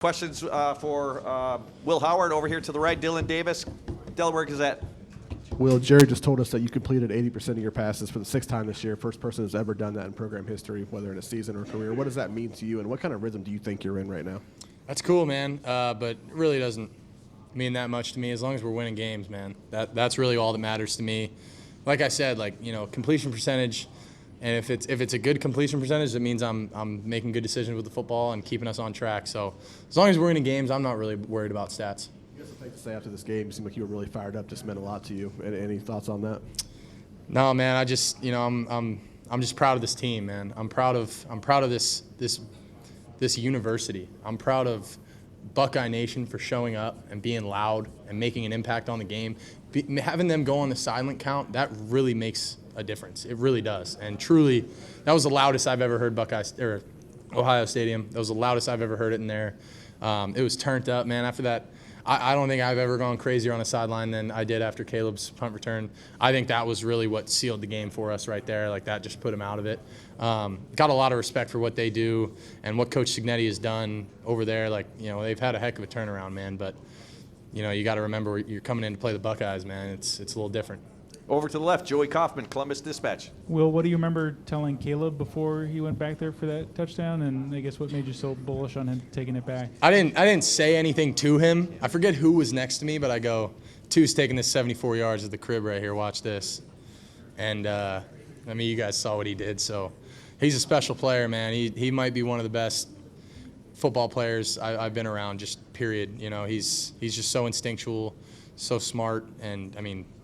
Questions for Will Howard over here to the right, Dylan Davis, Delaware Gazette. Will, Jerry just told us that you completed 80% of your passes for the sixth time this year. First person who's ever done that in program history, whether in a season or career. What does that mean to you, and what kind of rhythm do you think you're in right now? That's cool, man, but it really doesn't mean that much to me as long as we're winning games, man. That's really all that matters to me. Like I said, completion percentage, and if it's a good completion percentage, it means I'm making good decisions with the football and keeping us on track. So as long as we're winning games, I'm not really worried about stats. You guys have to say after this game, it seemed like you were really fired up. Just meant a lot to you. Any thoughts on that? No, man. I just, I'm just proud of this team, man. I'm proud of this university. I'm proud of Buckeye Nation for showing up and being loud and making an impact on the game. Having them go on the silent count, that really makes a difference. It really does. And truly, that was the loudest I've ever heard Ohio Stadium. That was the loudest I've ever heard it in there. It was turned up, man. After that, I don't think I've ever gone crazier on a sideline than I did after Caleb's punt return. I think that was really what sealed the game for us right there. Like, that just put him out of it. Got a lot of respect for what they do and what Coach Cignetti has done over there. They've had a heck of a turnaround, man. But, you got to remember you're coming in to play the Buckeyes, man. It's a little different. Over to the left, Joey Kaufman, Columbus Dispatch. Will, what do you remember telling Caleb before he went back there for that touchdown? And I guess what made you so bullish on him taking it back? I didn't say anything to him. I forget who was next to me, but I go, Two's taking this 74 yards at the crib right here. Watch this. And, you guys saw what he did. So he's a special player, man. He might be one of the best football players I've been around, just period. He's just so instinctual, so smart, and,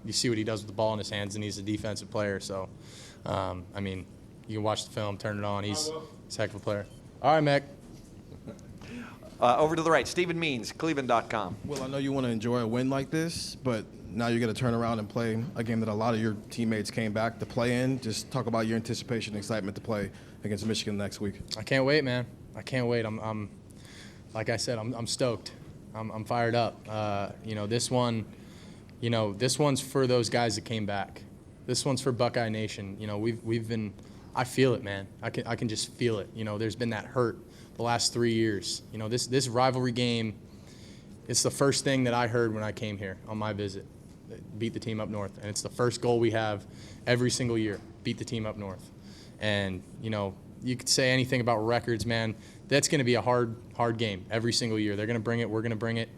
you see what he does with the ball in his hands, and he's a defensive player. So, you can watch the film, turn it on. He's a heck of a player. All right, Mac. Over to the right, Stephen Means, Cleveland.com. Well, I know you want to enjoy a win like this, but now you're going to turn around and play a game that a lot of your teammates came back to play in. Just talk about your anticipation and excitement to play against Michigan next week. I can't wait, man. I can't wait. I'm like I said, I'm stoked. I'm fired up. This one's for those guys that came back. This one's for Buckeye Nation. We've been. I feel it, man. I can just feel it. There's been that hurt the last 3 years. This rivalry game. It's the first thing that I heard when I came here on my visit. Beat the team up north, and it's the first goal we have every single year. Beat the team up north, and you could say anything about records, man. That's going to be a hard game every single year. They're going to bring it. We're going to bring it.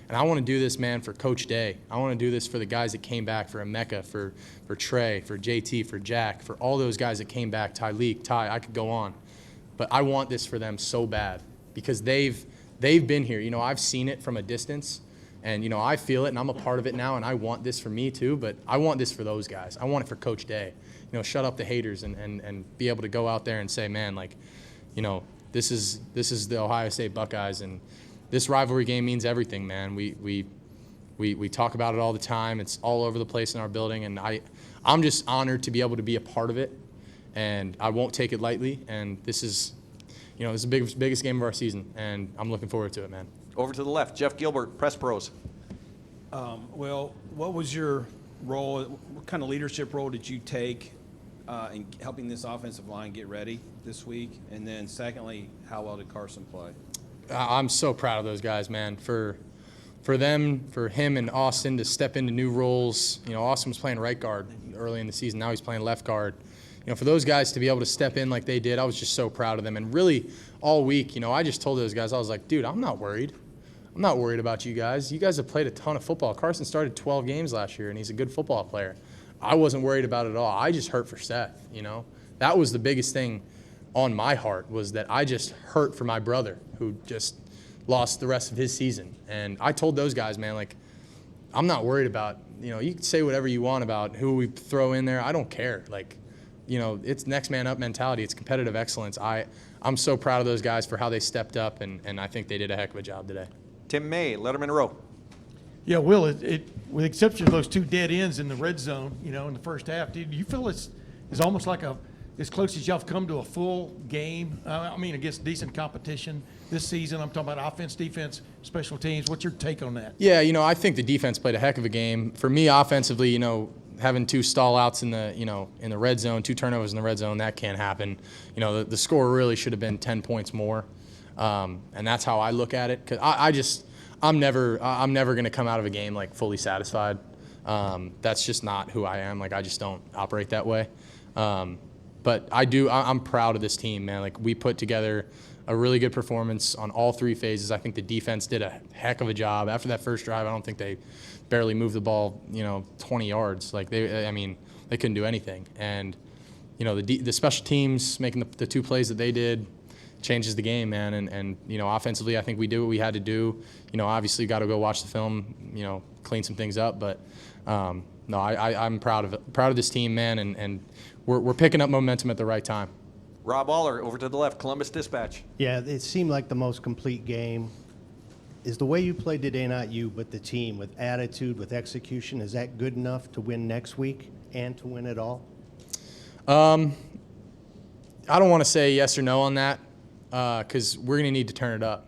And I want to do this, man, for Coach Day. I want to do this for the guys that came back, for Emeka, for Trey, for JT, for Jack, for all those guys that came back, Tyleek, Ty, I could go on. But I want this for them so bad because they've been here. I've seen it from a distance, and, I feel it, and I'm a part of it now, and I want this for me too, but I want this for those guys. I want it for Coach Day. Shut up the haters and be able to go out there and say, man, this is the Ohio State Buckeyes, and this rivalry game means everything, man. We talk about it all the time. It's all over the place in our building, and I'm just honored to be able to be a part of it, and I won't take it lightly. And this is the biggest game of our season, and I'm looking forward to it, man. Over to the left, Jeff Gilbert, Press Pros. What was your role? What kind of leadership role did you take in helping this offensive line get ready this week? And then secondly, how well did Carson play? I'm so proud of those guys, man. For him and Austin to step into new roles. Austin was playing right guard early in the season. Now he's playing left guard. For those guys to be able to step in like they did, I was just so proud of them. And really, all week, I just told those guys, I was like, dude, I'm not worried. I'm not worried about you guys. You guys have played a ton of football. Carson started 12 games last year, and he's a good football player. I wasn't worried about it at all. I just hurt for Seth, That was the biggest thing on my heart, was that I just hurt for my brother who just lost the rest of his season. And I told those guys, man, I'm not worried about, you can say whatever you want about who we throw in there. I don't care. It's next man up mentality. It's competitive excellence. I'm so proud of those guys for how they stepped up, and I think they did a heck of a job today. Tim May, Letterman Row. Yeah, Will, with the exception of those two dead ends in the red zone, in the first half, do you feel it's almost like as close as y'all have come to a full game? Against decent competition this season. I'm talking about offense, defense, special teams. What's your take on that? Yeah, I think the defense played a heck of a game. For me, offensively, having two stall outs in the red zone, two turnovers in the red zone, that can't happen. The score really should have been 10 points more. And that's how I look at it. 'Cause I'm never going to come out of a game like fully satisfied. That's just not who I am. Like, I just don't operate that way. But I'm proud of this team, man. Like, we put together a really good performance on all three phases. I think the defense did a heck of a job. After that first drive, I don't think they barely moved the ball, 20 yards. Like, they couldn't do anything. And, the special teams making the two plays that they did changes the game, man. And offensively, I think we did what we had to do. Obviously, got to go watch the film, clean some things up. But no, I'm proud of this team, man. And we're picking up momentum at the right time. Rob Aller, over to the left, Columbus Dispatch. Yeah, it seemed like the most complete game. Is the way you played today, not you, but the team, with attitude, with execution, is that good enough to win next week and to win it all? I don't want to say yes or no on that because we're going to need to turn it up.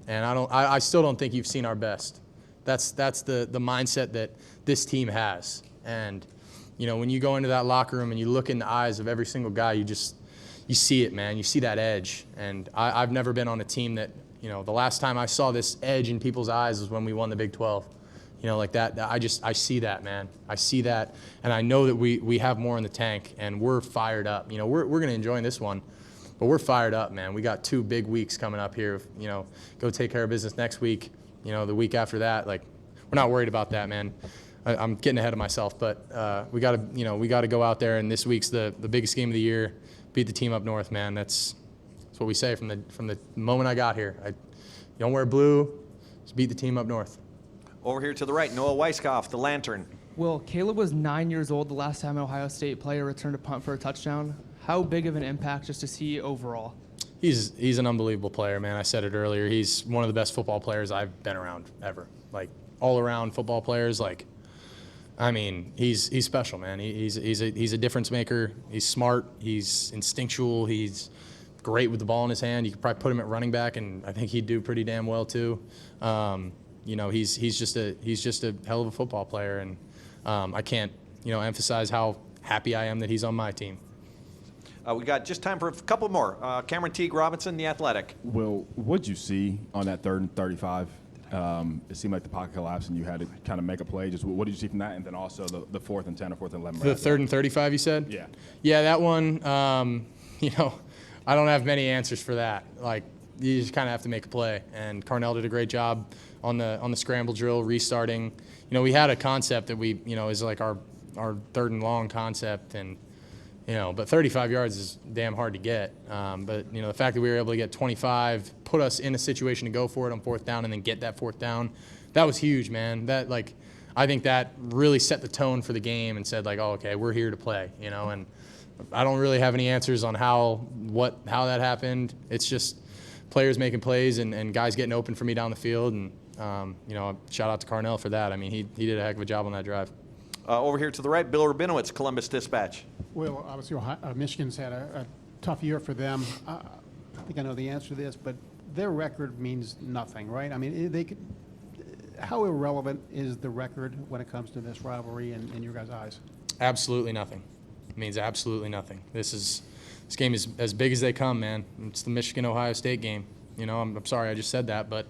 And I still don't think you've seen our best. That's the mindset that this team has. And, when you go into that locker room and you look in the eyes of every single guy, you see it, man. You see that edge. And I've never been on a team that, the last time I saw this edge in people's eyes was when we won the Big 12. Like that, I see that, man. I see that, and I know that we have more in the tank, and we're fired up. We're going to enjoy this one, but we're fired up, man. We got 2 big weeks coming up here. Go take care of business next week. The week after that, like, we're not worried about that, man. I'm getting ahead of myself, but we got to go out there, and this week's the biggest game of the year. Beat the team up north, man. That's what we say from the moment I got here. You don't wear blue, just beat the team up north. Over here to the right, Noah Weiskopf, the Lantern. Well, Caleb was 9 years old the last time an Ohio State player returned a punt for a touchdown. How big of an impact just to see overall? He's an unbelievable player, man. I said it earlier. He's one of the best football players I've been around ever. Like, all-around football players. Like, I mean, he's special, man. He's a difference maker. He's smart. He's instinctual. He's great with the ball in his hand. You could probably put him at running back, and I think he'd do pretty damn well too. He's just a hell of a football player, and I can't emphasize how happy I am that he's on my team. We got just time for a couple more. Cameron Teague Robinson, the Athletic. Will, what'd you see on that 3rd and 35? It seemed like the pocket collapsed and you had to kind of make a play. Just what did you see from that? And then also the 4th and 10 or 4th and 11. The 3rd and 35, you said? Yeah. Yeah, that one. I don't have many answers for that. Like, you just kind of have to make a play. And Carnell did a great job on the scramble drill, restarting. We had a concept that we is like our 3rd and long concept, and but 35 yards is damn hard to get. But the fact that we were able to get 25 put us in a situation to go for it on 4th down and then get that 4th down, that was huge, man. That, like, I think that really set the tone for the game and said, like, oh, okay, we're here to play, and I don't really have any answers on how that happened. It's just players making plays and guys getting open for me down the field, and shout out to Carnell for that. I mean, he did a heck of a job on that drive. Over here to the right, Bill Rabinowitz, Columbus Dispatch. Well, obviously, Michigan's had a tough year for them. I think I know the answer to this, but their record means nothing, right? I mean, how irrelevant is the record when it comes to this rivalry in your guys' eyes? Absolutely nothing. It means absolutely nothing. This game is as big as they come, man. It's the Michigan-Ohio State game. I'm sorry I just said that, but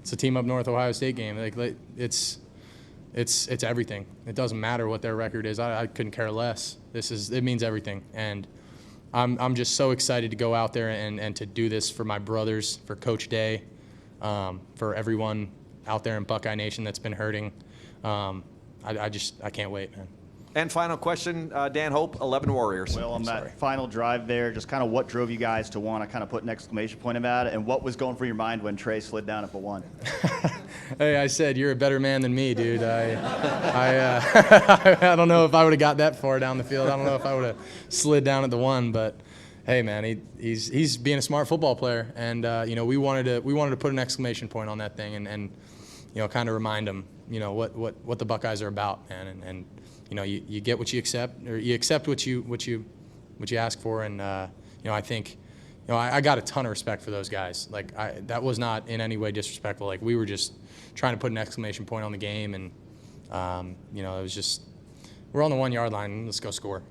it's a team up north Ohio State game. Like it's everything. It doesn't matter what their record is. I couldn't care less. It means everything. And I'm just so excited to go out there and to do this for my brothers, for Coach Day, for everyone out there in Buckeye Nation that's been hurting. I can't wait, man. And final question, Dan Hope, 11 Warriors. Well, on that final drive there, just kind of what drove you guys to want to kind of put an exclamation point about it, and what was going through your mind when Trey slid down at the 1? Hey, I said you're a better man than me, dude. I don't know if I would have got that far down the field. I don't know if I would have slid down at the 1, but hey, man, he's being a smart football player, and we wanted to put an exclamation point on that thing, and kind of remind him, what the Buckeyes are about, man, and you get what you accept, or you accept what you ask for, and I think I got a ton of respect for those guys. Like, that was not in any way disrespectful. Like, we were just trying to put an exclamation point on the game, and it was just, we're on the 1 yard line. Let's go score.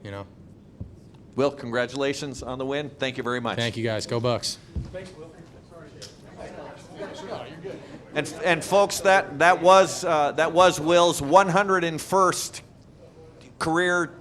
Will, congratulations on the win. Thank you very much. Thank you, guys. Go Bucks. Thanks, Will. Sorry. And folks, that was Will's 101st career